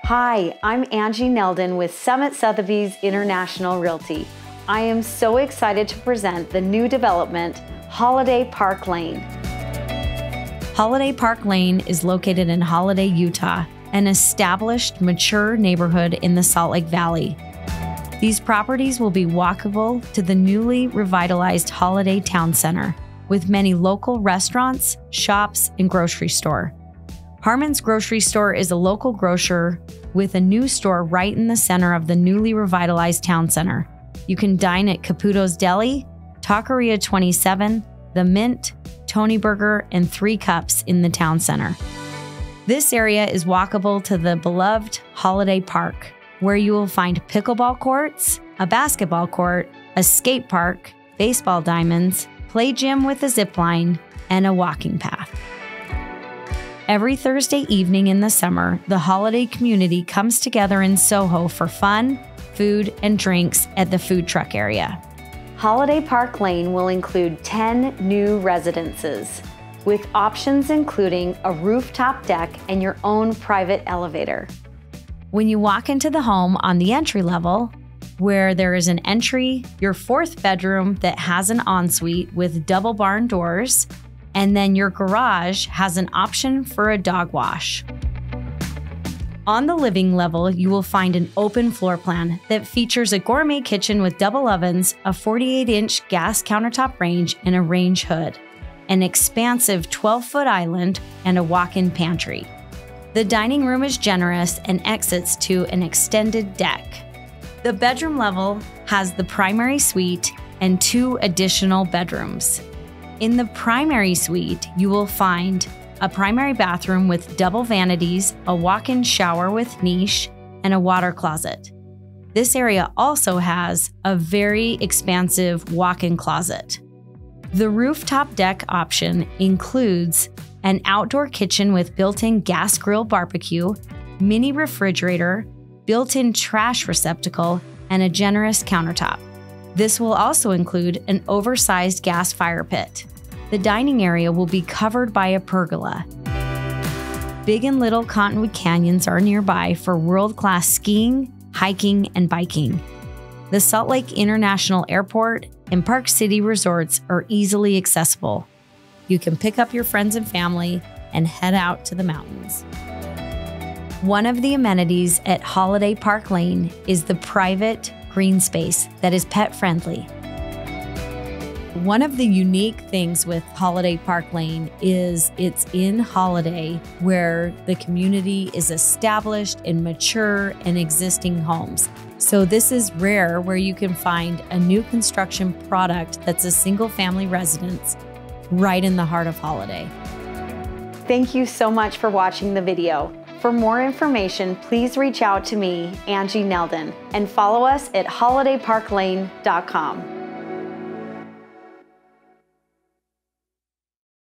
Hi, I'm Angie Nelden with Summit Sotheby's International Realty. I am so excited to present the new development, Holiday Park Lane. Holiday Park Lane is located in Holiday, Utah, an established, mature neighborhood in the Salt Lake Valley. These properties will be walkable to the newly revitalized Holiday Town Center, with many local restaurants, shops, and grocery store. Harmon's Grocery Store is a local grocer with a new store right in the center of the newly revitalized town center. You can dine at Caputo's Deli, Taqueria 27, The Mint, Tony Burger, and 3 Cups in the town center. This area is walkable to the beloved Holiday Park, where you will find pickleball courts, a basketball court, a skate park, baseball diamonds, play gym with a zip line, and a walking path. Every Thursday evening in the summer, the holiday community comes together in Soho for fun, food, and drinks at the food truck area. Holiday Park Lane will include 10 new residences, with options including a rooftop deck and your own private elevator. When you walk into the home on the entry level, where there is an entry, your 4th bedroom that has an ensuite with double barn doors, and then your garage has an option for a dog wash. On the living level, you will find an open floor plan that features a gourmet kitchen with double ovens, a 48-inch gas countertop range, and a range hood, an expansive 12-foot island, and a walk-in pantry. The dining room is generous and exits to an extended deck. The bedroom level has the primary suite and 2 additional bedrooms. In the primary suite, you will find a primary bathroom with double vanities, a walk-in shower with niche, and a water closet. This area also has a very expansive walk-in closet. The rooftop deck option includes an outdoor kitchen with built-in gas grill barbecue, mini refrigerator, built-in trash receptacle, and a generous countertop. This will also include an oversized gas fire pit. The dining area will be covered by a pergola. Big and Little Cottonwood Canyons are nearby for world-class skiing, hiking, and biking. The Salt Lake International Airport and Park City resorts are easily accessible. You can pick up your friends and family and head out to the mountains. One of the amenities at Holiday Park Lane is the private green space that is pet-friendly. One of the unique things with Holiday Park Lane is it's in Holiday, where the community is established in mature and existing homes. So this is rare, where you can find a new construction product that's a single-family residence right in the heart of Holiday. Thank you so much for watching the video. For more information, please reach out to me, Angie Nelden, and follow us at holidayparklane.com.